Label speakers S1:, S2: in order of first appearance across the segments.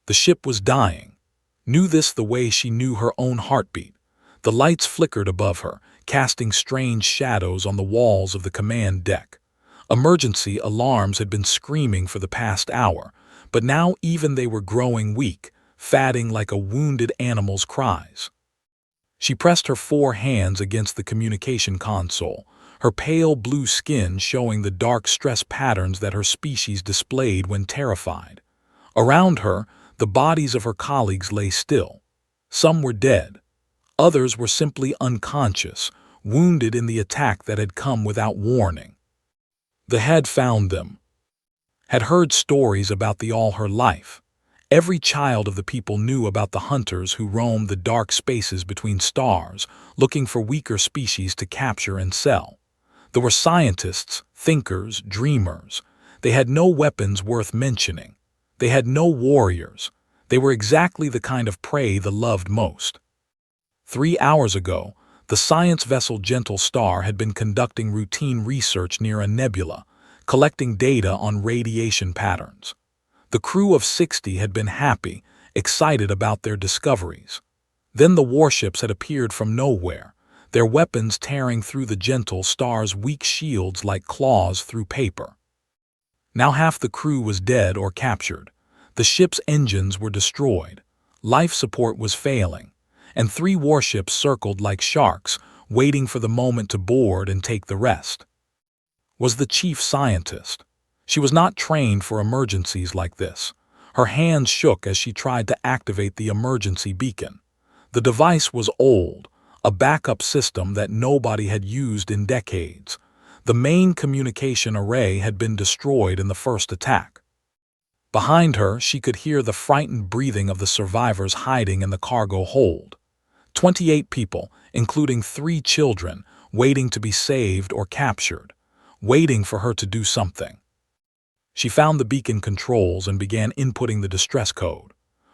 S1: The ship was dying. Knew this the way she knew her own heartbeat. The lights flickered above her, casting strange shadows on the walls of the command deck. Emergency alarms had been screaming for the past hour, but now even they were growing weak, fading like a wounded animal's cries. She pressed her 4 hands against the communication console, her pale blue skin showing the dark stress patterns that her species displayed when terrified. Around her, the bodies of her colleagues lay still. Some were dead. Others were simply unconscious, wounded in the attack that had come without warning. The had found them. Had heard stories about the all her life. Every child of the people knew about the hunters who roamed the dark spaces between stars, looking for weaker species to capture and sell. There were scientists, thinkers, dreamers. They had no weapons worth mentioning. They had no warriors. They were exactly the kind of prey the loved most. 3 hours ago, the science vessel Gentle Star had been conducting routine research near a nebula, collecting data on radiation patterns. The crew of 60 had been happy, excited about their discoveries. Then the warships had appeared from nowhere, their weapons tearing through the Gentle Star's weak shields like claws through paper. Now half the crew was dead or captured. The ship's engines were destroyed. Life support was failing, and 3 warships circled like sharks, waiting for the moment to board and take the rest. Was the chief scientist. She was not trained for emergencies like this. Her hands shook as she tried to activate the emergency beacon. The device was old, a backup system that nobody had used in decades. The main communication array had been destroyed in the first attack. Behind her, she could hear the frightened breathing of the survivors hiding in the cargo hold. 28 people, including 3 children, waiting to be saved or captured, waiting for her to do something. She found the beacon controls and began inputting the distress code.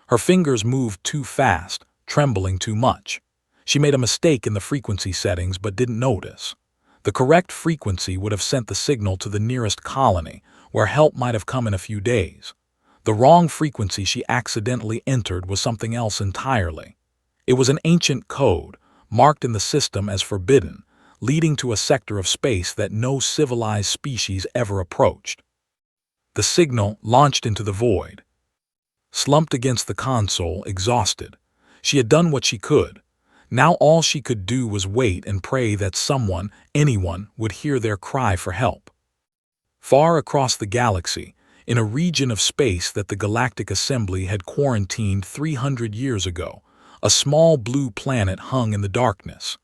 S1: Her fingers moved too fast, trembling too much. She made a mistake in the frequency settings but didn't notice. The correct frequency would have sent the signal to the nearest colony, where help might have come in a few days. The wrong frequency she accidentally entered was something else entirely. It was an ancient code, marked in the system as forbidden, leading to a sector of space that no civilized species ever approached. The signal launched into the void. Slumped against the console, exhausted. She had done what she could. Now all she could do was wait and pray that someone, anyone, would hear their cry for help. Far across the galaxy, in a region of space that the Galactic Assembly had quarantined 300 years ago, a small blue planet hung in the darkness.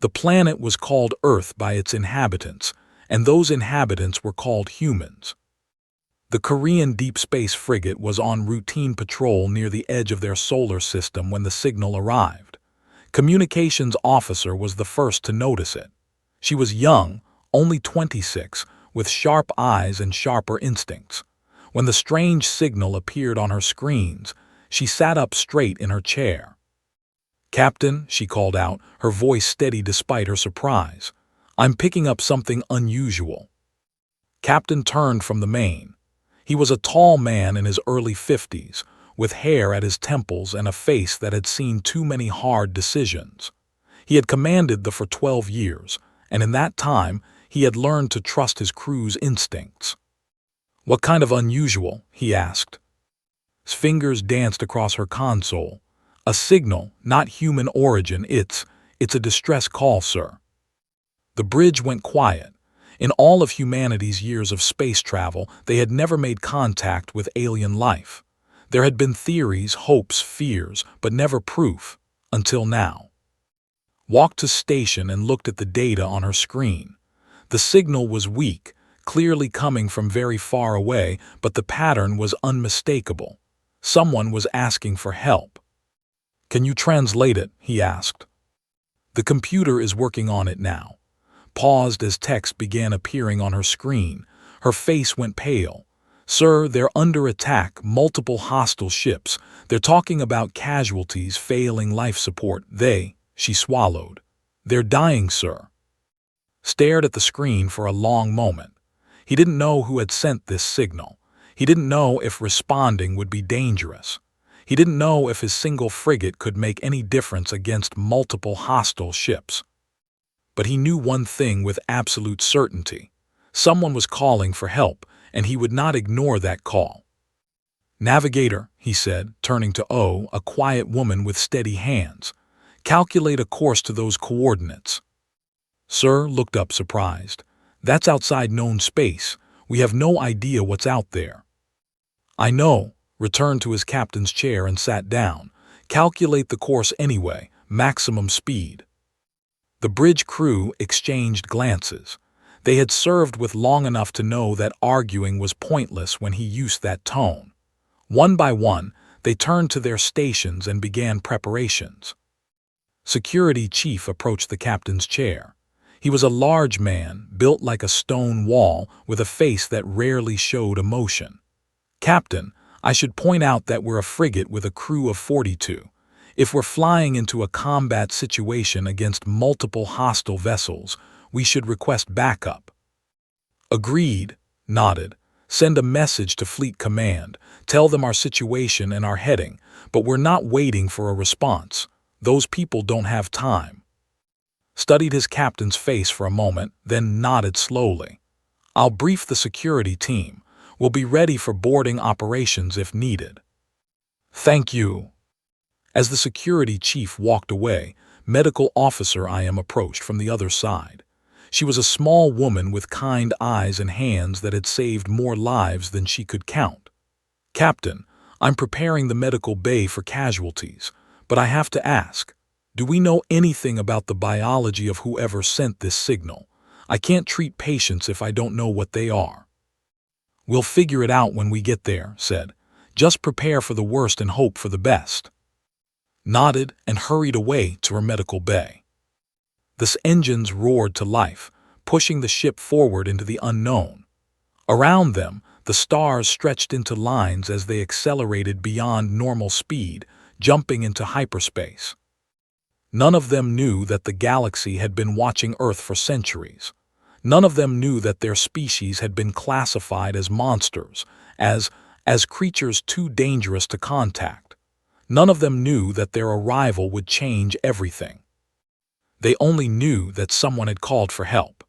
S1: The planet was called Earth by its inhabitants, and those inhabitants were called humans. The Korean deep space frigate was on routine patrol near the edge of their solar system when the signal arrived. Communications officer was the first to notice it. She was young, only 26, with sharp eyes and sharper instincts. When the strange signal appeared on her screens, she sat up straight in her chair. "Captain," she called out, her voice steady despite her surprise. "I'm picking up something unusual." Captain turned from the main. He was a tall man in his early 50s, with hair at his temples and a face that had seen too many hard decisions. He had commanded for 12 years, and in that time, he had learned to trust his crew's instincts. "What kind of unusual?" he asked. His fingers danced across her console. "A signal, not human origin. It's a distress call, sir." The bridge went quiet. In all of humanity's years of space travel, they had never made contact with alien life. There had been theories, hopes, fears, but never proof, until now. Walked to station and looked at the data on her screen. The signal was weak, clearly coming from very far away, but the pattern was unmistakable. Someone was asking for help. "Can you translate it?" he asked. "The computer is working on it now." Paused as text began appearing on her screen. Her face went pale. "Sir, they're under attack, multiple hostile ships. They're talking about casualties, failing life support. She swallowed. "They're dying, sir." Stared at the screen for a long moment. He didn't know who had sent this signal. He didn't know if responding would be dangerous. He didn't know if his single frigate could make any difference against multiple hostile ships. But he knew one thing with absolute certainty. Someone was calling for help, and he would not ignore that call. "Navigator," he said, turning to O, a quiet woman with steady hands, "calculate a course to those coordinates." Sir looked up surprised. "That's outside known space. We have no idea what's out there." "I know," returned to his captain's chair and sat down. "Calculate the course anyway, maximum speed." The bridge crew exchanged glances. They had served with long enough to know that arguing was pointless when he used that tone. One by one, they turned to their stations and began preparations. Security Chief approached the captain's chair. He was a large man, built like a stone wall, with a face that rarely showed emotion. "Captain, I should point out that we're a frigate with a crew of 42. If we're flying into a combat situation against multiple hostile vessels, we should request backup." "Agreed," nodded. "Send a message to Fleet Command. Tell them our situation and our heading, but we're not waiting for a response. Those people don't have time." Studied his captain's face for a moment, then nodded slowly. "I'll brief the security team. We'll be ready for boarding operations if needed." "Thank you." As the security chief walked away, Medical Officer IM approached from the other side. She was a small woman with kind eyes and hands that had saved more lives than she could count. "Captain, I'm preparing the medical bay for casualties, but I have to ask, do we know anything about the biology of whoever sent this signal? I can't treat patients if I don't know what they are." "We'll figure it out when we get there," said. "Just prepare for the worst and hope for the best." Nodded and hurried away to her medical bay. The engines roared to life, pushing the ship forward into the unknown. Around them, the stars stretched into lines as they accelerated beyond normal speed, jumping into hyperspace. None of them knew that the galaxy had been watching Earth for centuries. None of them knew that their species had been classified as monsters, as creatures too dangerous to contact. None of them knew that their arrival would change everything. They only knew that someone had called for help.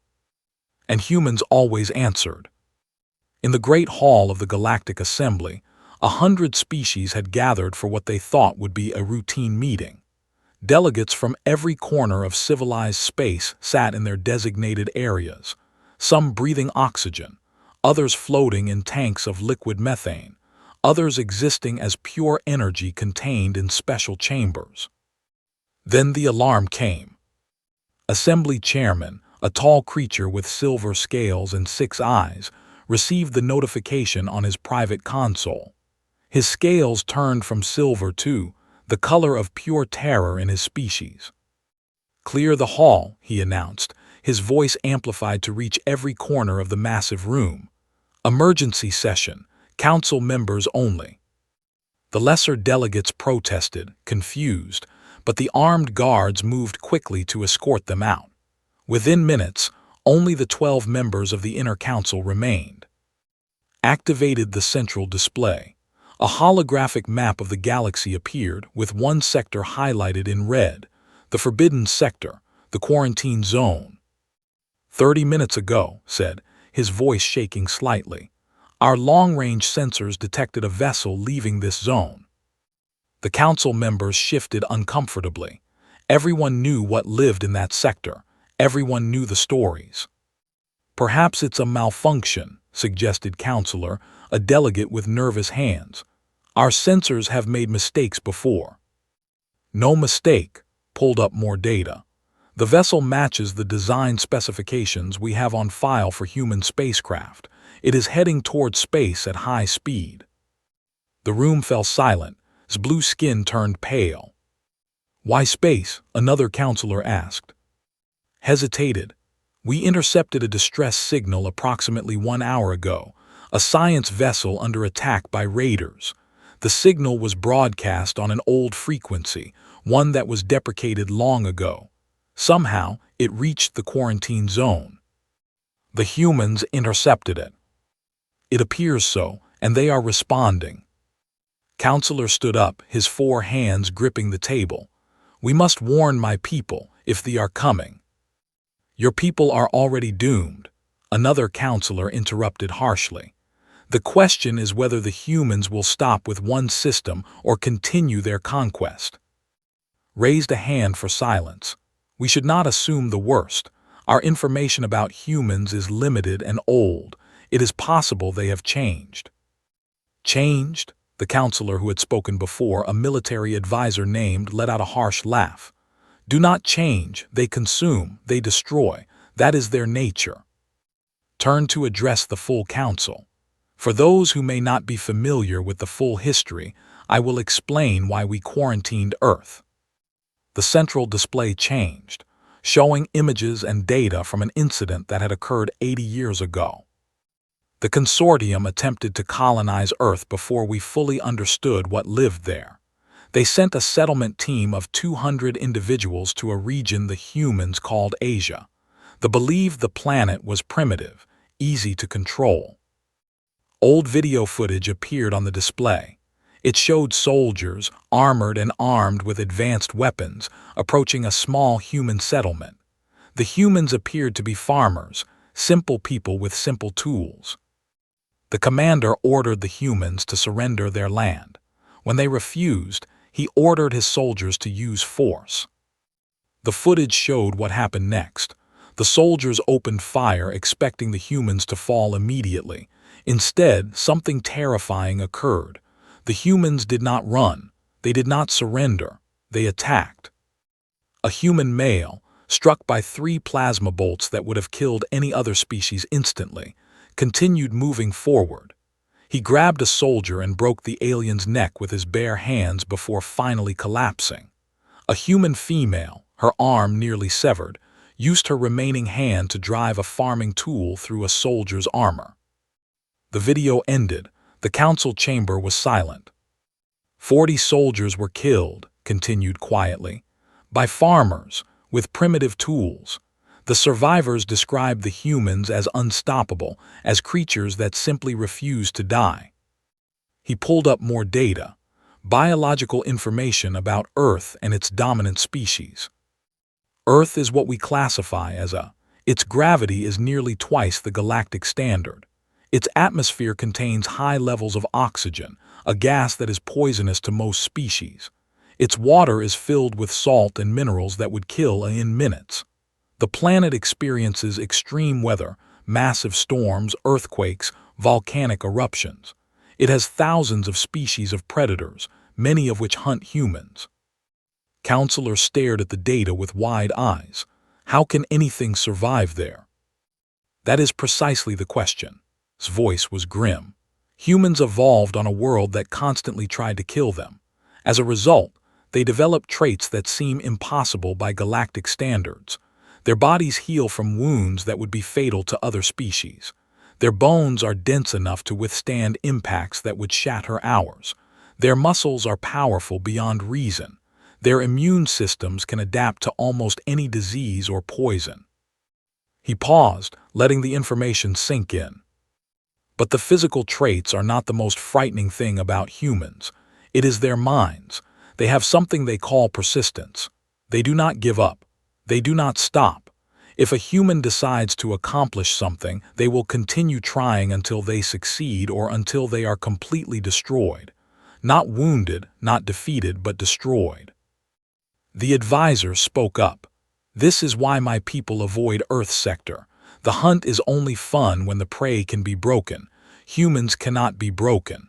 S1: And humans always answered. In the Great Hall of the Galactic Assembly, 100 species had gathered for what they thought would be a routine meeting. Delegates from every corner of civilized space sat in their designated areas, some breathing oxygen, others floating in tanks of liquid methane, others existing as pure energy contained in special chambers. Then the alarm came. Assembly Chairman, a tall creature with silver scales and 6 eyes, received the notification on his private console. His scales turned from silver to the color of pure terror in his species. "Clear the hall," he announced, his voice amplified to reach every corner of the massive room. "Emergency session. Council members only." The lesser delegates protested, confused, but the armed guards moved quickly to escort them out. Within minutes, only the 12 members of the inner council remained. Activated the central display. A holographic map of the galaxy appeared, with one sector highlighted in red, the Forbidden Sector, the Quarantine Zone. 30 minutes ago, said, his voice shaking slightly, our long-range sensors detected a vessel leaving this zone. The council members shifted uncomfortably. Everyone knew what lived in that sector. Everyone knew the stories. "Perhaps it's a malfunction," suggested Counselor, a delegate with nervous hands. "Our sensors have made mistakes before." "No mistake," pulled up more data. "The vessel matches the design specifications we have on file for human spacecraft. It is heading toward space at high speed." The room fell silent. His blue skin turned pale. "Why space?" another counselor asked. Hesitated. "We intercepted a distress signal approximately 1 hour ago, a science vessel under attack by raiders. The signal was broadcast on an old frequency, one that was deprecated long ago. Somehow, it reached the quarantine zone. The humans intercepted it. It appears so, and they are responding." Counselor stood up, his 4 hands gripping the table. "We must warn my people, if they are coming." "Your people are already doomed," another counselor interrupted harshly. "The question is whether the humans will stop with one system or continue their conquest." Raised a hand for silence. "We should not assume the worst. Our information about humans is limited and old. It is possible they have changed." "Changed?" The counselor who had spoken before, a military advisor named, let out a harsh laugh. "Do not change. They consume, they destroy. That is their nature." Turned to address the full council. "For those who may not be familiar with the full history, I will explain why we quarantined Earth." The central display changed, showing images and data from an incident that had occurred 80 years ago. The consortium attempted to colonize Earth before we fully understood what lived there. They sent a settlement team of 200 individuals to a region the humans called Asia. They believed the planet was primitive, easy to control. Old video footage appeared on the display. It showed soldiers, armored and armed with advanced weapons, approaching a small human settlement. The humans appeared to be farmers, simple people with simple tools. The commander ordered the humans to surrender their land. When they refused, he ordered his soldiers to use force. The footage showed what happened next. The soldiers opened fire expecting the humans to fall immediately. Instead, something terrifying occurred. The humans did not run. They did not surrender. They attacked. A human male, struck by 3 plasma bolts that would have killed any other species instantly, continued moving forward. He grabbed a soldier and broke the alien's neck with his bare hands before finally collapsing. A human female, her arm nearly severed, used her remaining hand to drive a farming tool through a soldier's armor. The video ended. The council chamber was silent. 40 soldiers were killed, continued quietly, by farmers with primitive tools. The survivors described the humans as unstoppable, as creatures that simply refused to die. He pulled up more data, biological information about Earth and its dominant species. Earth is what we classify as its gravity is nearly twice the galactic standard. Its atmosphere contains high levels of oxygen, a gas that is poisonous to most species. Its water is filled with salt and minerals that would kill in minutes. The planet experiences extreme weather, massive storms, earthquakes, volcanic eruptions. It has thousands of species of predators, many of which hunt humans. Counselor stared at the data with wide eyes. How can anything survive there? That is precisely the question. His voice was grim. Humans evolved on a world that constantly tried to kill them. As a result, they developed traits that seem impossible by galactic standards. Their bodies heal from wounds that would be fatal to other species. Their bones are dense enough to withstand impacts that would shatter ours. Their muscles are powerful beyond reason. Their immune systems can adapt to almost any disease or poison. He paused, letting the information sink in. But the physical traits are not the most frightening thing about humans. It is their minds. They have something they call persistence. They do not give up. They do not stop. If a human decides to accomplish something, they will continue trying until they succeed or until they are completely destroyed. Not wounded, not defeated, but destroyed. The advisor spoke up. "This is why my people avoid Earth's sector. The hunt is only fun when the prey can be broken. Humans cannot be broken."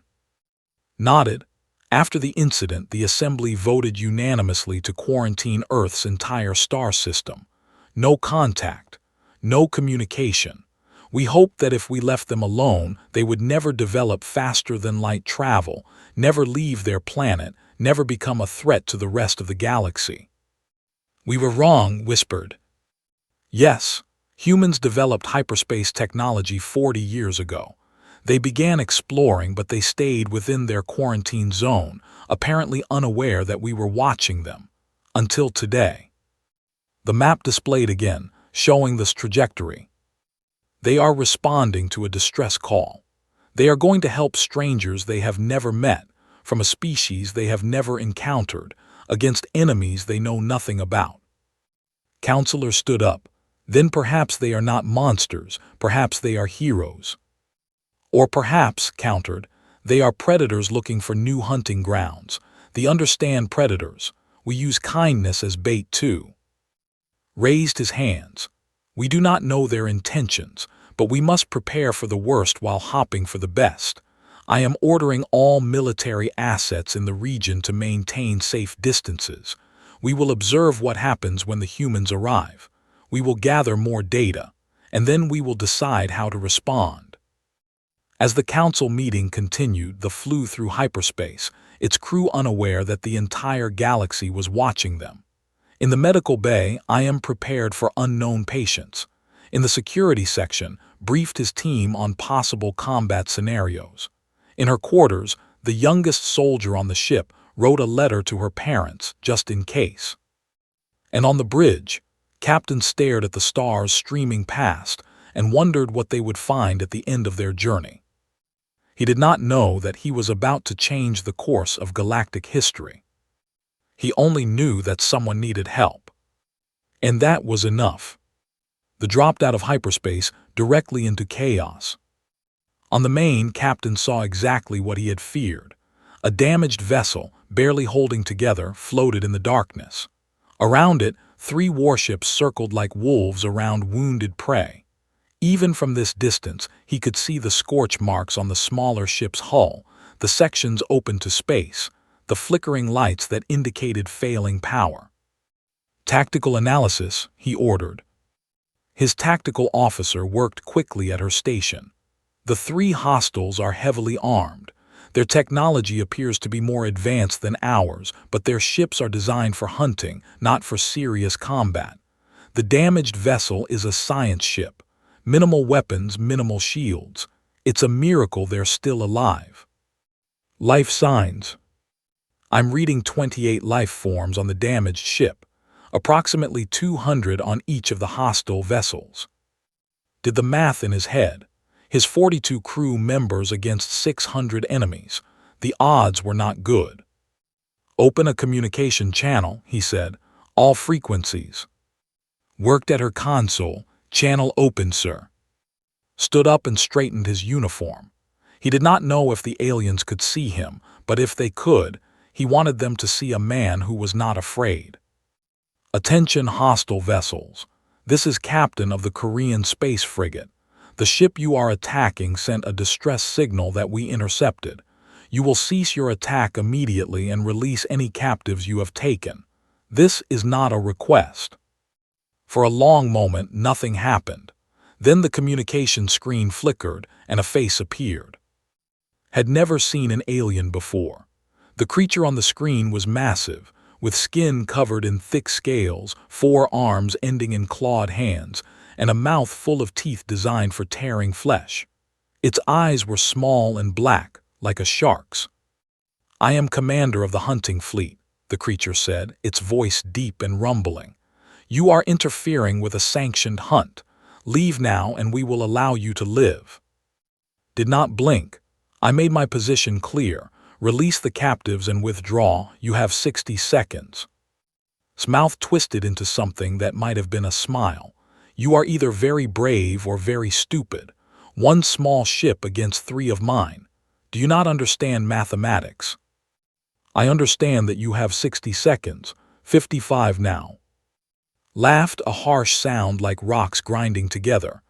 S1: Nodded. After the incident, the Assembly voted unanimously to quarantine Earth's entire star system. No contact, no communication. We hoped that if we left them alone, they would never develop faster-than-light travel, never leave their planet, never become a threat to the rest of the galaxy. "We were wrong," whispered. "Yes, humans developed hyperspace technology 40 years ago. They began exploring, but they stayed within their quarantine zone, apparently unaware that we were watching them. Until today." The map displayed again, showing this trajectory. They are responding to a distress call. They are going to help strangers they have never met, from a species they have never encountered, against enemies they know nothing about. Counselor stood up. Then perhaps they are not monsters, perhaps they are heroes. Or perhaps, countered, they are predators looking for new hunting grounds. They understand predators. We use kindness as bait too. Raised his hands. We do not know their intentions, but we must prepare for the worst while hoping for the best. I am ordering all military assets in the region to maintain safe distances. We will observe what happens when the humans arrive. We will gather more data, and then we will decide how to respond. As the council meeting continued, the flew through hyperspace, its crew unaware that the entire galaxy was watching them. In the medical bay, I am prepared for unknown patients. In the security section, briefed his team on possible combat scenarios. In her quarters, the youngest soldier on the ship wrote a letter to her parents, just in case. And on the bridge, Captain stared at the stars streaming past and wondered what they would find at the end of their journey. He did not know that he was about to change the course of galactic history. He only knew that someone needed help. And that was enough. They dropped out of hyperspace directly into chaos. On the main, Captain saw exactly what he had feared. A damaged vessel, barely holding together, floated in the darkness. Around it, 3 warships circled like wolves around wounded prey. Even from this distance, he could see the scorch marks on the smaller ship's hull, the sections open to space, the flickering lights that indicated failing power. Tactical analysis, he ordered. His tactical officer worked quickly at her station. The 3 hostiles are heavily armed. Their technology appears to be more advanced than ours, but their ships are designed for hunting, not for serious combat. The damaged vessel is a science ship. Minimal weapons, minimal shields. It's a miracle they're still alive. Life signs. I'm reading 28 life forms on the damaged ship, approximately 200 on each of the hostile vessels. Did the math in his head. His 42 crew members against 600 enemies. The odds were not good. Open a communication channel, he said. All frequencies. Worked at her console. Channel open, sir. Stood up and straightened his uniform. He did not know if the aliens could see him, but if they could, he wanted them to see a man who was not afraid. Attention, hostile vessels. This is Captain of the Korean space frigate. The ship you are attacking sent a distress signal that we intercepted. You will cease your attack immediately and release any captives you have taken. This is not a request. For a long moment, nothing happened. Then the communication screen flickered and a face appeared. Had never seen an alien before. The creature on the screen was massive, with skin covered in thick scales, 4 arms ending in clawed hands, and a mouth full of teeth designed for tearing flesh. Its eyes were small and black, like a shark's. I am commander of the hunting fleet, the creature said, its voice deep and rumbling. You are interfering with a sanctioned hunt. Leave now and we will allow you to live. Did not blink. I made my position clear. Release the captives and withdraw. You have 60 seconds. His mouth twisted into something that might have been a smile. You are either very brave or very stupid. 1 small ship against 3 of mine. Do you not understand mathematics? I understand that you have 60 seconds. 55 now. Laughed, a harsh sound like rocks grinding together.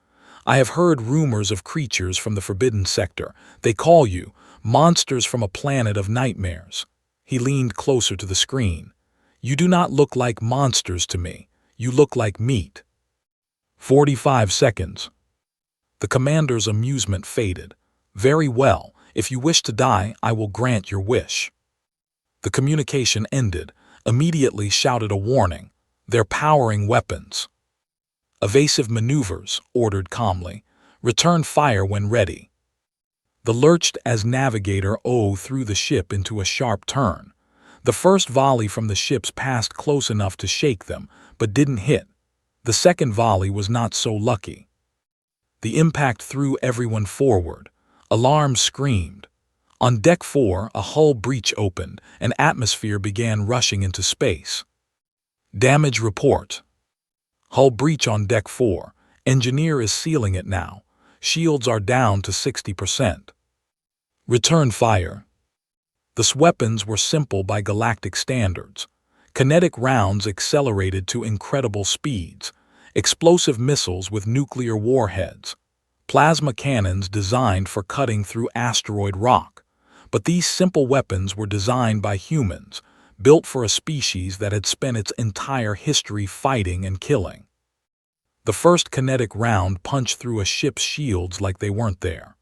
S1: I have heard rumors of creatures from the forbidden sector. They call you monsters from a planet of nightmares. He leaned closer to the screen. You do not look like monsters to me. You look like meat. 45 seconds. The commander's amusement faded. Very well. If you wish to die, I will grant your wish. The communication ended. Immediately shouted a warning. They're powering weapons. Evasive maneuvers, ordered calmly. Return fire when ready. The lurched as navigator threw the ship into a sharp turn. The first volley from the ships passed close enough to shake them, but didn't hit. The second volley was not so lucky. The impact threw everyone forward. Alarms screamed. On Deck 4, a hull breach opened, and atmosphere began rushing into space. Damage report. Hull breach on Deck 4. Engineer is sealing it now. Shields are down to 60%. Return fire. The weapons were simple by galactic standards. Kinetic rounds accelerated to incredible speeds. Explosive missiles with nuclear warheads. Plasma cannons designed for cutting through asteroid rock. But these simple weapons were designed by humans, built for a species that had spent its entire history fighting and killing. The first kinetic round punched through a ship's shields like they weren't there.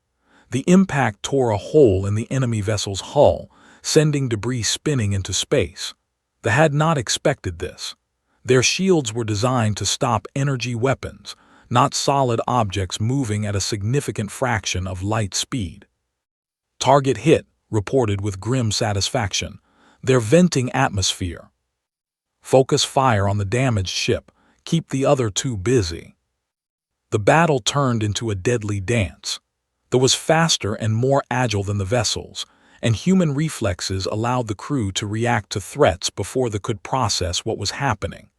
S1: The impact tore a hole in the enemy vessel's hull, sending debris spinning into space. They had not expected this. Their shields were designed to stop energy weapons, not solid objects moving at a significant fraction of light speed. Target hit, reported with grim satisfaction. They're venting atmosphere. Focus fire on the damaged ship. Keep the other two busy. The battle turned into a deadly dance. That was faster and more agile than the vessels, and human reflexes allowed the crew to react to threats before they could process what was happening.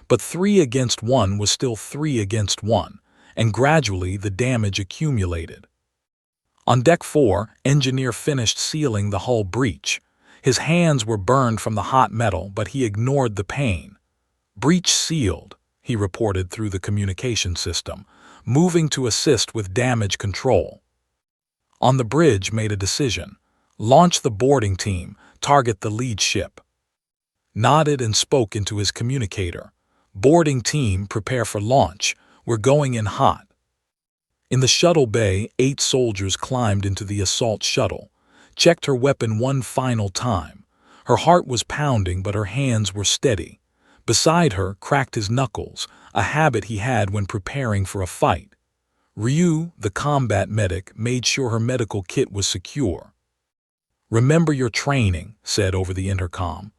S1: But 3 against 1 was still 3 against 1, and gradually the damage accumulated. On Deck 4, Engineer finished sealing the hull breach. His hands were burned from the hot metal, but he ignored the pain. Breach sealed, he reported through the communication system, moving to assist with damage control. On the bridge, made a decision. Launch the boarding team, target the lead ship. Nodded and spoke into his communicator. Boarding team, prepare for launch. We're going in hot. In the shuttle bay, 8 soldiers climbed into the assault shuttle, checked her weapon one final time. Her heart was pounding, but her hands were steady. Beside her, cracked his knuckles, a habit he had when preparing for a fight. Ryu, the combat medic, made sure her medical kit was secure. Remember your training, said over the intercom.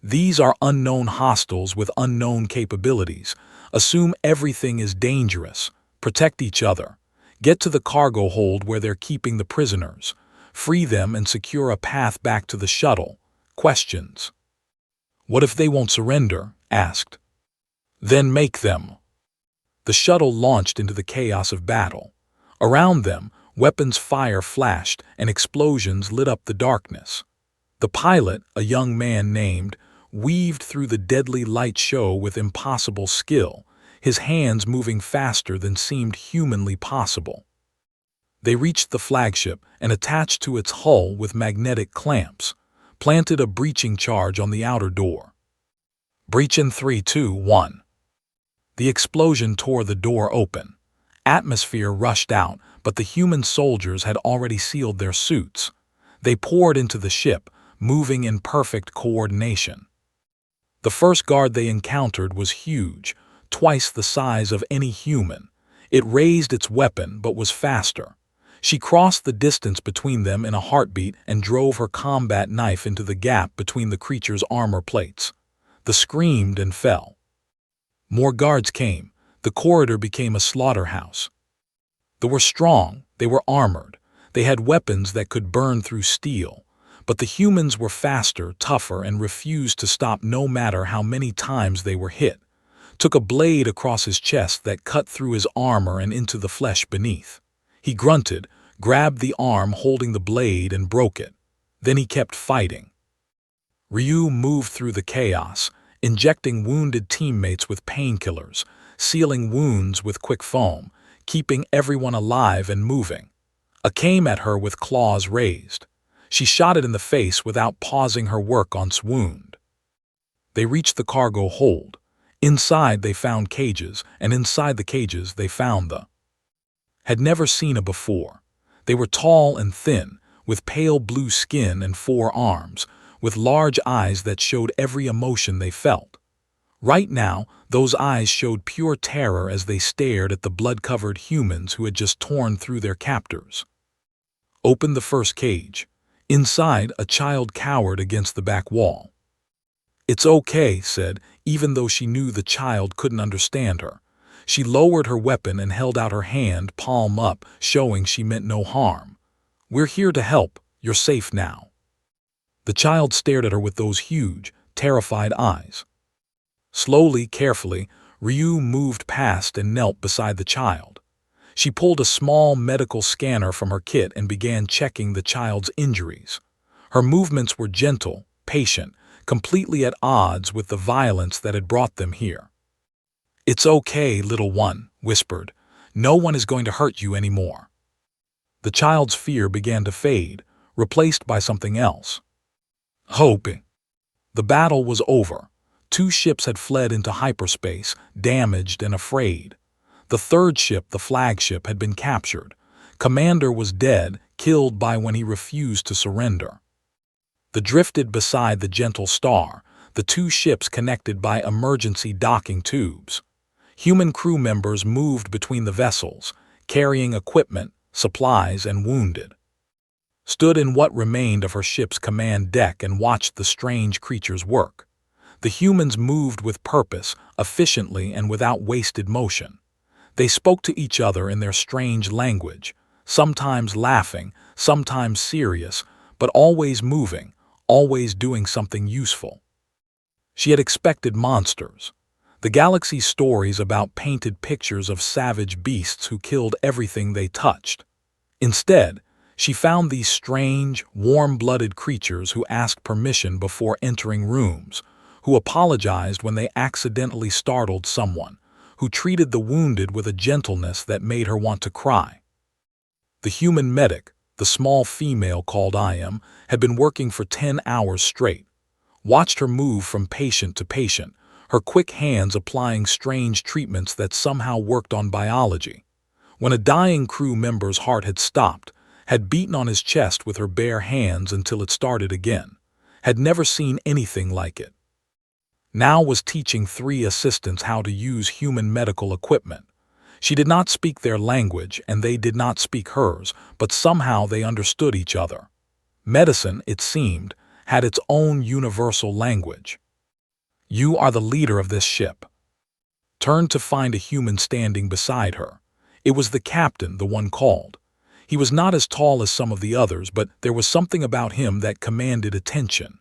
S1: These are unknown hostiles with unknown capabilities. Assume everything is dangerous. Protect each other. Get to the cargo hold where they're keeping the prisoners. Free them and secure a path back to the shuttle. Questions. What if they won't surrender? Asked. Then make them. The shuttle launched into the chaos of battle. Around them, weapons fire flashed and explosions lit up the darkness. The pilot, a young man named, weaved through the deadly light show with impossible skill, his hands moving faster than seemed humanly possible. They reached the flagship and attached to its hull with magnetic clamps, planted a breaching charge on the outer door. Breach in 3, 2, 1. The explosion tore the door open. Atmosphere rushed out, but the human soldiers had already sealed their suits. They poured into the ship, moving in perfect coordination. The first guard they encountered was huge, twice the size of any human. It raised its weapon but was faster. She crossed the distance between them in a heartbeat and drove her combat knife into the gap between the creature's armor plates. They screamed and fell. More guards came. The corridor became a slaughterhouse. They were strong, they were armored, they had weapons that could burn through steel. But the humans were faster, tougher, and refused to stop no matter how many times they were hit. Took a blade across his chest that cut through his armor and into the flesh beneath. He grunted, grabbed the arm holding the blade and broke it. Then he kept fighting. Ryu moved through the chaos, injecting wounded teammates with painkillers, sealing wounds with quick foam, keeping everyone alive and moving. A came at her with claws raised. She shot it in the face without pausing her work on wound. They reached the cargo hold. Inside they found cages, and inside the cages they found the had never seen a before. They were tall and thin, with pale blue skin and 4 arms, with large eyes that showed every emotion they felt. Right now, those eyes showed pure terror as they stared at the blood-covered humans who had just torn through their captors. Opened the first cage. Inside, a child cowered against the back wall. It's okay, said, even though she knew the child couldn't understand her. She lowered her weapon and held out her hand, palm up, showing she meant no harm. We're here to help. You're safe now." The child stared at her with those huge, terrified eyes. Slowly, carefully, Ryu moved past and knelt beside the child. She pulled a small medical scanner from her kit and began checking the child's injuries. Her movements were gentle, patient, completely at odds with the violence that had brought them here. "It's okay, little one," whispered. "No one is going to hurt you anymore." The child's fear began to fade, replaced by something else. Hope. The battle was over. 2 ships had fled into hyperspace, damaged and afraid. The 3rd ship, the flagship, had been captured. Commander was dead, killed by when he refused to surrender. They drifted beside the gentle star, the 2 ships connected by emergency docking tubes. Human crew members moved between the vessels, carrying equipment, supplies, and wounded. Stood in what remained of her ship's command deck and watched the strange creatures work. The humans moved with purpose, efficiently and without wasted motion. They spoke to each other in their strange language, sometimes laughing, sometimes serious, but always moving, always doing something useful. She had expected monsters. The galaxy's stories about painted pictures of savage beasts who killed everything they touched. Instead, she found these strange, warm-blooded creatures who asked permission before entering rooms, who apologized when they accidentally startled someone, who treated the wounded with a gentleness that made her want to cry. The human medic, the small female called Iam, had been working for 10 hours straight. Watched her move from patient to patient, her quick hands applying strange treatments that somehow worked on biology. When a dying crew member's heart had stopped, had beaten on his chest with her bare hands until it started again, had never seen anything like it. Now was teaching 3 assistants how to use human medical equipment. She did not speak their language and they did not speak hers, but somehow they understood each other. Medicine, it seemed, had its own universal language. "You are the leader of this ship." Turned to find a human standing beside her. It was the captain, the one called. He was not as tall as some of the others, but there was something about him that commanded attention.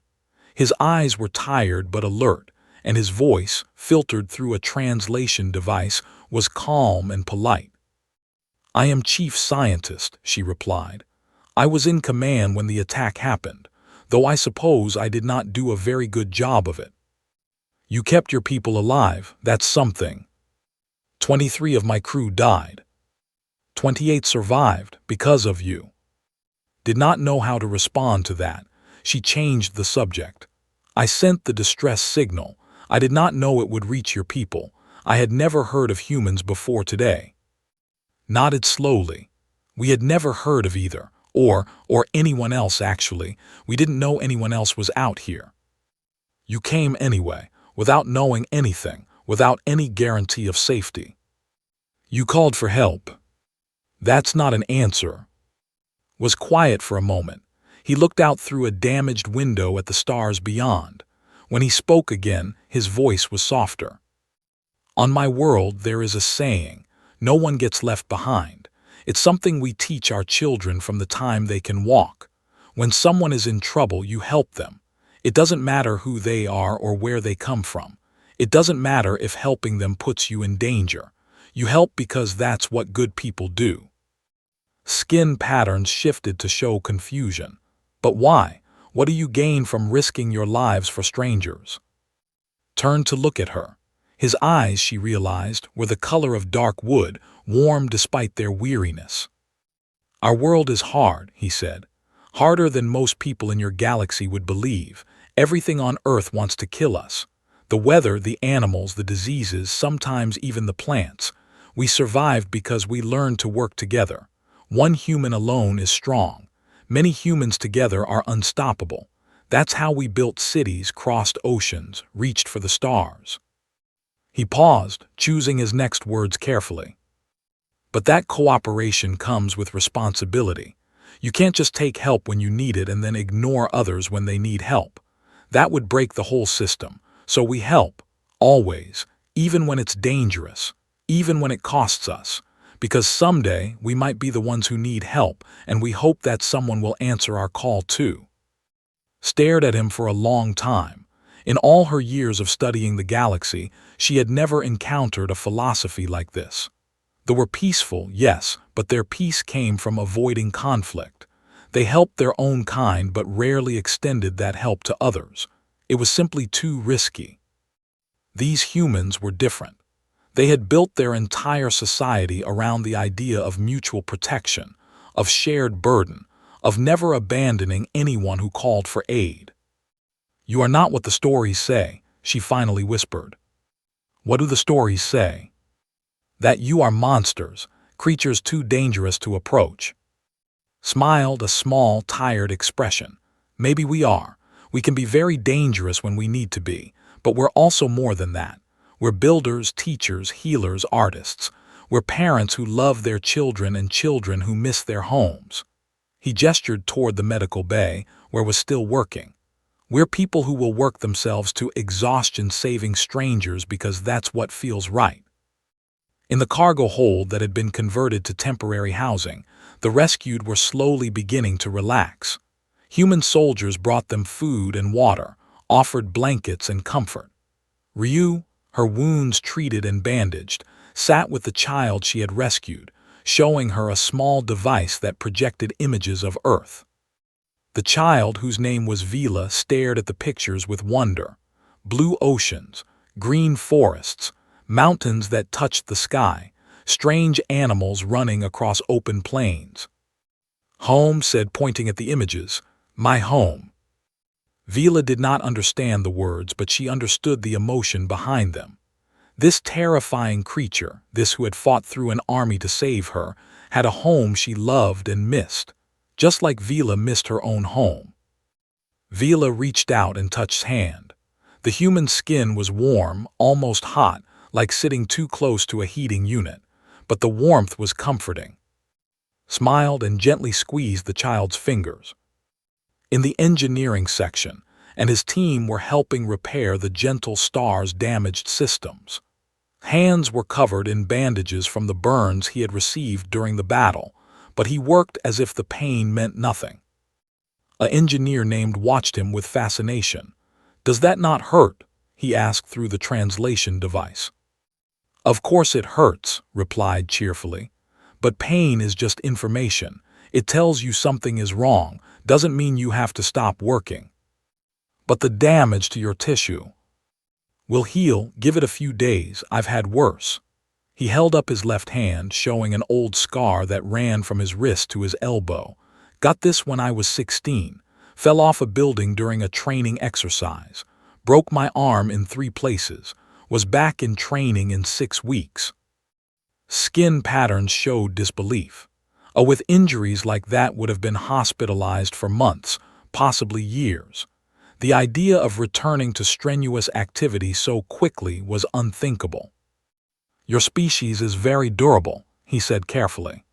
S1: His eyes were tired but alert, and his voice, filtered through a translation device, was calm and polite. "I am Chief Scientist," she replied. "I was in command when the attack happened, though I suppose I did not do a very good job of it." "You kept your people alive, that's something." 23 of my crew died. 28 survived because of you." Did not know how to respond to that. She changed the subject. "I sent the distress signal. I did not know it would reach your people. I had never heard of humans before today." Nodded slowly. "We had never heard of either, or anyone else actually. We didn't know anyone else was out here." "You came anyway, without knowing anything, without any guarantee of safety. You called for help." "That's not an answer." Was quiet for a moment. He looked out through a damaged window at the stars beyond. When he spoke again, his voice was softer. "On my world there is a saying, no one gets left behind. It's something we teach our children from the time they can walk. When someone is in trouble, you help them. It doesn't matter who they are or where they come from. It doesn't matter if helping them puts you in danger. You help because that's what good people do." Skin patterns shifted to show confusion. "But why? What do you gain from risking your lives for strangers?" Turned to look at her. His eyes, she realized, were the color of dark wood, warm despite their weariness. "Our world is hard," he said. "Harder than most people in your galaxy would believe. Everything on Earth wants to kill us. The weather, the animals, the diseases, sometimes even the plants. We survived because we learned to work together. One human alone is strong. Many humans together are unstoppable. That's how we built cities, crossed oceans, reached for the stars." He paused, choosing his next words carefully. "But that cooperation comes with responsibility. You can't just take help when you need it and then ignore others when they need help. That would break the whole system. So we help, always, even when it's dangerous, even when it costs us, because someday we might be the ones who need help, and we hope that someone will answer our call too. Stared at him for a long time. In all her years of studying the galaxy, she had never encountered a philosophy like this. They were peaceful, yes, but their peace came from avoiding conflict. They helped their own kind but rarely extended that help to others. It was simply too risky. These humans were different. They had built their entire society around the idea of mutual protection, of shared burden, of never abandoning anyone who called for aid. "You are not what the stories say," she finally whispered. "What do the stories say?" "That you are monsters, creatures too dangerous to approach." Smiled a small, tired expression. "Maybe we are. We can be very dangerous when we need to be, but we're also more than that. We're builders, teachers, healers, artists. We're parents who love their children and children who miss their homes." He gestured toward the medical bay, where was still working. "We're people who will work themselves to exhaustion saving strangers because that's what feels right." In the cargo hold that had been converted to temporary housing, the rescued were slowly beginning to relax. Human soldiers brought them food and water, offered blankets and comfort. Ryu, her wounds treated and bandaged, sat with the child she had rescued, showing her a small device that projected images of Earth. The child, whose name was Vila, stared at the pictures with wonder. Blue oceans, green forests, mountains that touched the sky, strange animals running across open plains. "Home," said, pointing at the images. "My home." Vila did not understand the words, but she understood the emotion behind them. This terrifying creature, this who had fought through an army to save her, had a home she loved and missed, just like Vila missed her own home. Vila reached out and touched his hand. The human skin was warm, almost hot, like sitting too close to a heating unit, but the warmth was comforting. Smiled and gently squeezed the child's fingers. In the engineering section, and his team were helping repair the Gentle Star's damaged systems. Hands were covered in bandages from the burns he had received during the battle, but he worked as if the pain meant nothing. An engineer named watched him with fascination. "Does that not hurt?" he asked through the translation device. "Of course it hurts," replied cheerfully. "But pain is just information. It tells you something is wrong, doesn't mean you have to stop working." "But the damage to your tissue?" "Will heal, give it a few days, I've had worse." He held up his left hand, showing an old scar that ran from his wrist to his elbow. "Got this when I was 16. Fell off a building during a training exercise. Broke my arm in 3 places. Was back in training in 6 weeks. Skin patterns showed disbelief. With injuries like that would have been hospitalized for months, possibly years. The idea of returning to strenuous activity so quickly was unthinkable. "Your species is very durable," he said carefully.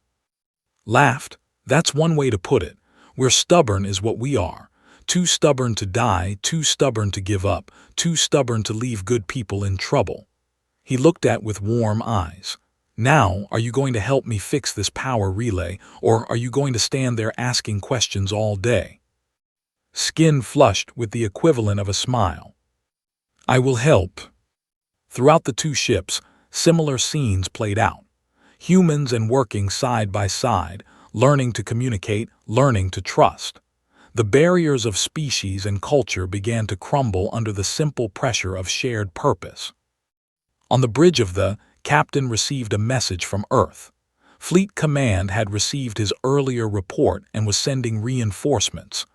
S1: Laughed. "That's one way to put it. We're stubborn is what we are. Too stubborn to die, too stubborn to give up, too stubborn to leave good people in trouble." He looked at with warm eyes. "Now, are you going to help me fix this power relay, or are you going to stand there asking questions all day?" Skin flushed with the equivalent of a smile. "I will help." Throughout the 2 ships, similar scenes played out. Humans and working side by side, learning to communicate, learning to trust. The barriers of species and culture began to crumble under the simple pressure of shared purpose. On the bridge of the captain received a message from Earth. Fleet Command had received his earlier report and was sending reinforcements.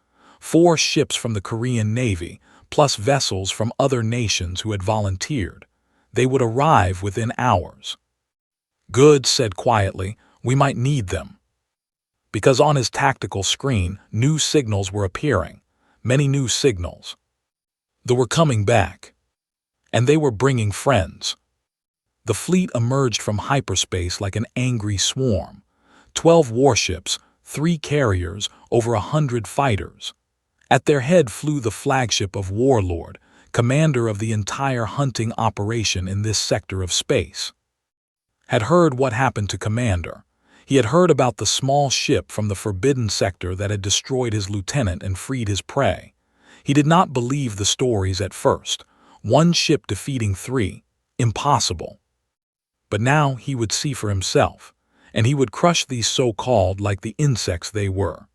S1: 4 ships from the Korean Navy, plus vessels from other nations who had volunteered. They would arrive within hours. "Good," said quietly, "we might need them." Because on his tactical screen, new signals were appearing. Many new signals. They were coming back. And they were bringing friends. The fleet emerged from hyperspace like an angry swarm. 12 warships, 3 carriers, over 100 fighters. At their head flew the flagship of Warlord, commander of the entire hunting operation in this sector of space. had heard what happened to Commander. He had heard about the small ship from the forbidden sector that had destroyed his lieutenant and freed his prey. He did not believe the stories at first. One ship defeating three. Impossible. But now he would see for himself, and he would crush these so-called like the insects they were.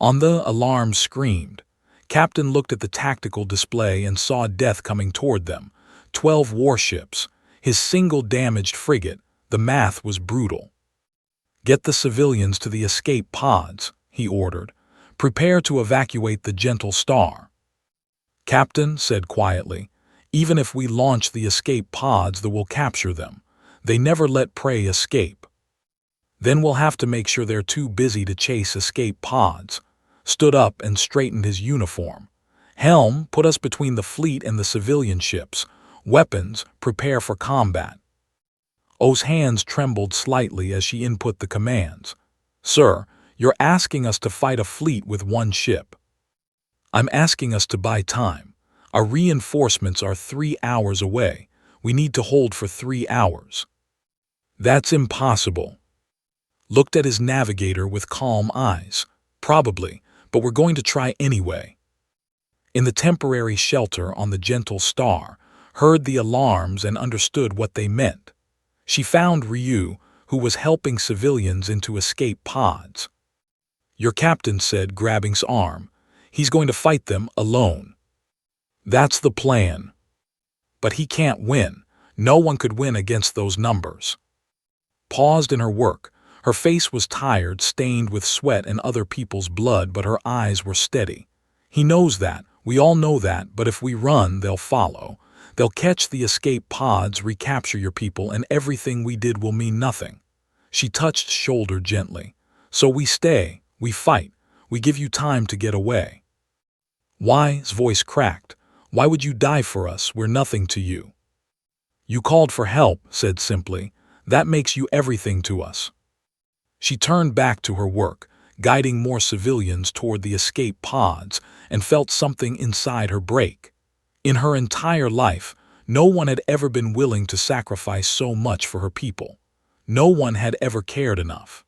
S1: On the alarm screamed. Captain looked at the tactical display and saw death coming toward them. 12 warships. His single damaged frigate. The math was brutal. "Get the civilians to the escape pods," he ordered. "Prepare to evacuate the Gentle Star." Captain said quietly, "Even if we launch the escape pods, they will capture them. They never let prey escape. Then we'll have to make sure they're too busy to chase escape pods." Stood up and straightened his uniform. "Helm, put us between the fleet and the civilian ships. Weapons, prepare for combat." O's hands trembled slightly as she input the commands. "Sir, you're asking us to fight a fleet with one ship." "I'm asking us to buy time. Our reinforcements are 3 hours away. We need to hold for 3 hours." "That's impossible." Looked at his navigator with calm eyes. "Probably, but we're going to try anyway." In the temporary shelter on the Gentle Star, heard the alarms and understood what they meant. She found Ryu, who was helping civilians into escape pods. "Your captain said," grabbing his arm, "he's going to fight them alone." "That's the plan." "But he can't win. No one could win against those numbers." Paused in her work. Her face was tired, stained with sweat and other people's blood, but her eyes were steady. "He knows that. We all know that, but if we run, they'll follow. They'll catch the escape pods, recapture your people, and everything we did will mean nothing." She touched shoulder gently. "So we stay, we fight, we give you time to get away." "Why?" His voice cracked. "Why would you die for us? We're nothing to you." "You called for help," said simply. "That makes you everything to us." She turned back to her work, guiding more civilians toward the escape pods, and felt something inside her break. In her entire life, no one had ever been willing to sacrifice so much for her people. No one had ever cared enough.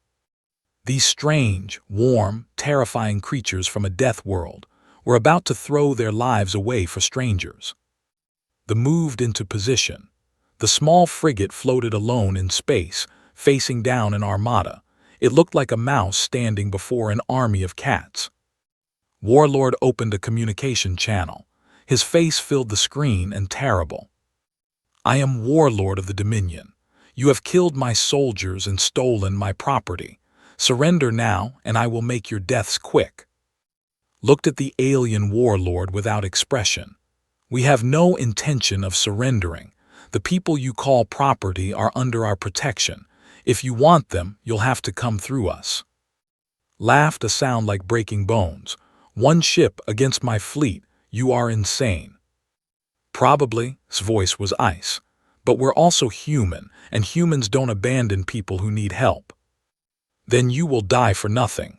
S1: These strange, warm, terrifying creatures from a death world were about to throw their lives away for strangers. They moved into position. The small frigate floated alone in space, facing down an armada. It looked like a mouse standing before an army of cats. Warlord opened a communication channel. His face filled the screen and terrible. "I am Warlord of the Dominion. You have killed my soldiers and stolen my property. Surrender now, and I will make your deaths quick." Looked at the alien warlord without expression. "We have no intention of surrendering. The people you call property are under our protection. If you want them, you'll have to come through us." Laughed, a sound like breaking bones. "One ship against my fleet. You are insane." "Probably," his voice was ice. "But we're also human, and humans don't abandon people who need help." "Then you will die for nothing."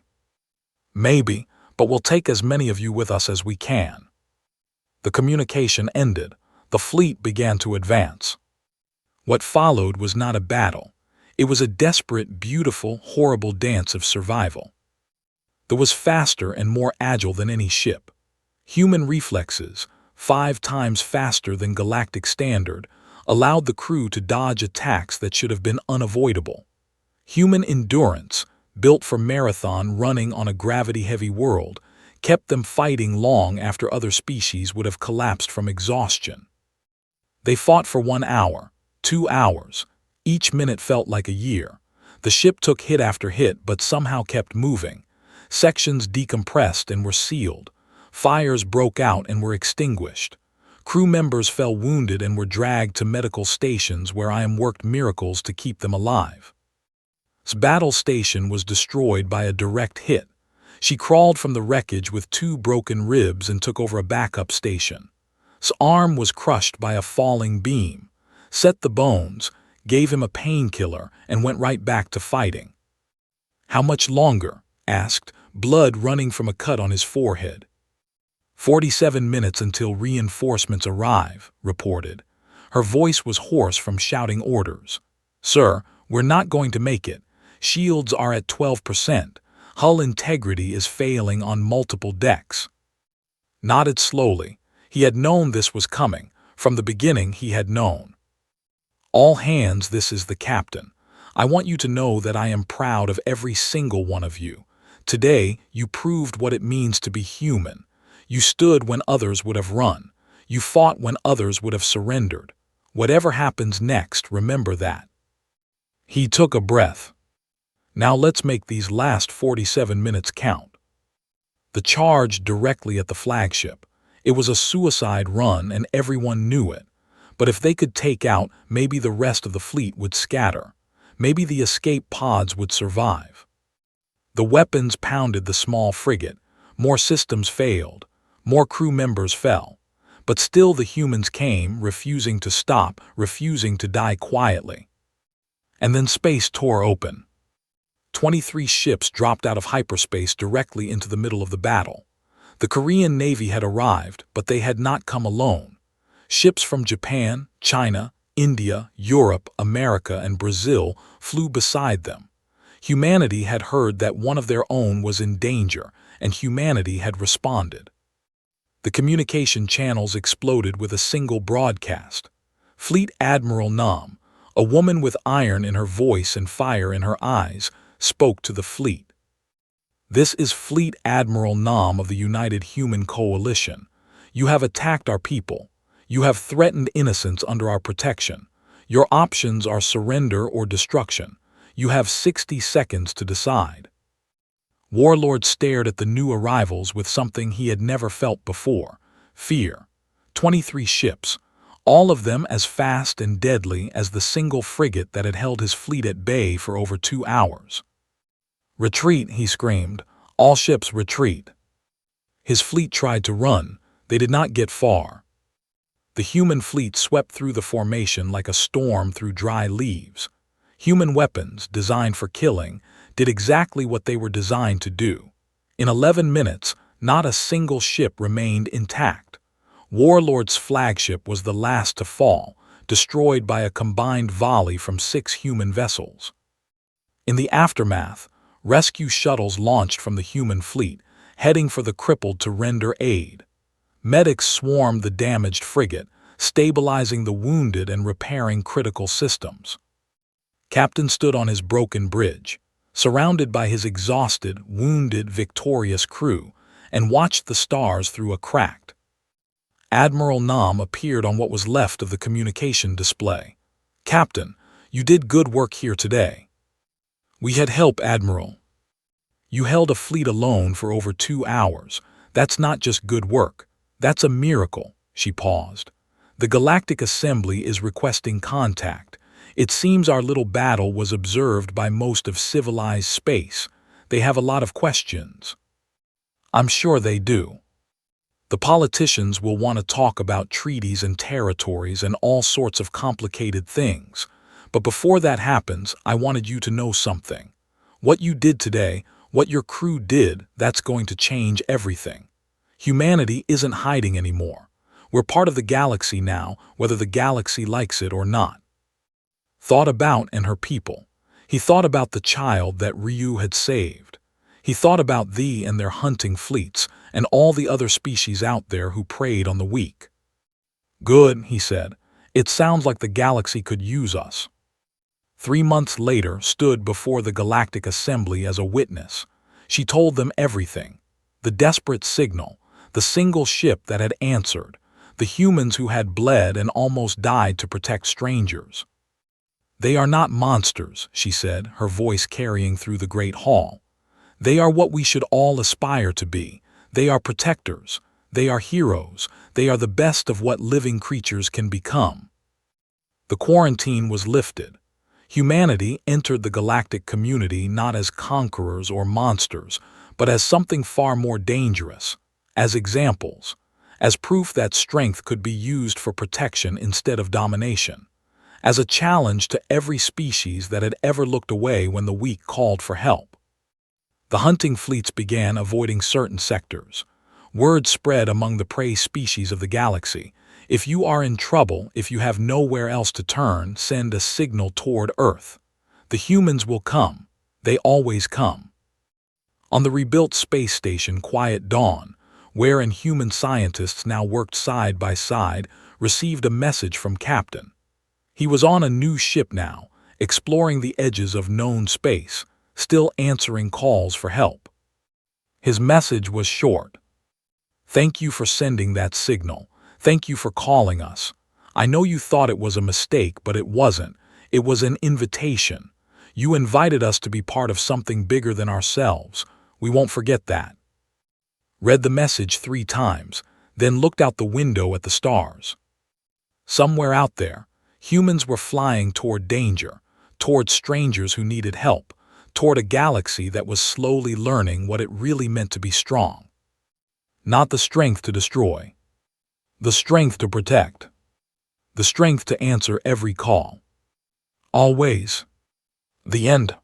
S1: "Maybe, but we'll take as many of you with us as we can." The communication ended. The fleet began to advance. What followed was not a battle. It was a desperate, beautiful, horrible dance of survival. That was faster and more agile than any ship. Human reflexes, 5 times faster than galactic standard, allowed the crew to dodge attacks that should have been unavoidable. Human endurance, built for marathon running on a gravity-heavy world, kept them fighting long after other species would have collapsed from exhaustion. They fought for 1 hour, 2 hours. Each minute felt like a year. The ship took hit after hit but somehow kept moving. Sections decompressed and were sealed. Fires broke out and were extinguished. Crew members fell wounded and were dragged to medical stations where I worked miracles to keep them alive. This battle station was destroyed by a direct hit. She crawled from the wreckage with 2 broken ribs and took over a backup station. His arm was crushed by a falling beam. Set the bones, gave him a painkiller, and went right back to fighting. "How much longer?" asked, blood running from a cut on his forehead. 47 minutes until reinforcements arrive, reported. Her voice was hoarse from shouting orders. "Sir, we're not going to make it. Shields are at 12%. Hull integrity is failing on multiple decks." Nodded slowly. He had known this was coming. From the beginning he had known. "All hands, this is the captain. I want you to know that I am proud of every single one of you. Today, you proved what it means to be human. You stood when others would have run. You fought when others would have surrendered. Whatever happens next, remember that." He took a breath. "Now let's make these last 47 minutes count." The charge directly at the flagship. It was a suicide run and everyone knew it. But if they could take out, maybe the rest of the fleet would scatter. Maybe the escape pods would survive. The weapons pounded the small frigate. More systems failed. More crew members fell. But still the humans came, refusing to stop, refusing to die quietly. And then space tore open. 23 ships dropped out of hyperspace directly into the middle of the battle. The Korean Navy had arrived, but they had not come alone. Ships from Japan, China, India, Europe, America, and Brazil flew beside them. Humanity had heard that one of their own was in danger, and humanity had responded. The communication channels exploded with a single broadcast. Fleet Admiral Nam, a woman with iron in her voice and fire in her eyes, spoke to the fleet. "This is Fleet Admiral Nam of the United Human Coalition. You have attacked our people. You have threatened innocents under our protection. Your options are surrender or destruction. You have 60 seconds to decide." Warlord stared at the new arrivals with something he had never felt before: fear. 23 ships, all of them as fast and deadly as the single frigate that had held his fleet at bay for over 2 hours. "Retreat," he screamed. "All ships retreat." His fleet tried to run. They did not get far. The human fleet swept through the formation like a storm through dry leaves. Human weapons, designed for killing, did exactly what they were designed to do. In 11 minutes, not a single ship remained intact. Warlord's flagship was the last to fall, destroyed by a combined volley from 6 human vessels. In the aftermath, rescue shuttles launched from the human fleet, heading for the crippled to render aid. Medics swarmed the damaged frigate, stabilizing the wounded and repairing critical systems. Captain stood on his broken bridge, surrounded by his exhausted, wounded, victorious crew, and watched the stars through a crack. Admiral Nam appeared on what was left of the communication display. "Captain, you did good work here today." "We had help, Admiral." "You held a fleet alone for over 2 hours. That's not just good work. That's a miracle." She paused. "The Galactic Assembly is requesting contact. It seems our little battle was observed by most of civilized space. They have a lot of questions." "I'm sure they do. The politicians will want to talk about treaties and territories and all sorts of complicated things. But before that happens, I wanted you to know something. What you did today, what your crew did, that's going to change everything. Humanity isn't hiding anymore. We're part of the galaxy now, whether the galaxy likes it or not." Thought about and her people. He thought about the child that Ryu had saved. He thought about thee and their hunting fleets and all the other species out there who preyed on the weak. "Good," he said. "It sounds like the galaxy could use us." 3 months later, stood before the Galactic Assembly as a witness. She told them everything. The desperate signal, the single ship that had answered, the humans who had bled and almost died to protect strangers. "They are not monsters," she said, her voice carrying through the great hall. "They are what we should all aspire to be. They are protectors. They are heroes. They are the best of what living creatures can become." The quarantine was lifted. Humanity entered the galactic community not as conquerors or monsters, but as something far more dangerous, as examples, as proof that strength could be used for protection instead of domination, as a challenge to every species that had ever looked away when the weak called for help. The hunting fleets began avoiding certain sectors. Word spread among the prey species of the galaxy. If you are in trouble, if you have nowhere else to turn, send a signal toward Earth. The humans will come. They always come. On the rebuilt space station Quiet Dawn, where and human scientists now worked side by side, received a message from Captain. He was on a new ship now, exploring the edges of known space, still answering calls for help. His message was short. Thank you for sending that signal. Thank you for calling us. I know you thought it was a mistake, but it wasn't. It was an invitation. You invited us to be part of something bigger than ourselves. We won't forget that. Read the message 3 times, then looked out the window at the stars. Somewhere out there, humans were flying toward danger, toward strangers who needed help, toward a galaxy that was slowly learning what it really meant to be strong. Not the strength to destroy. The strength to protect. The strength to answer every call. Always. The end.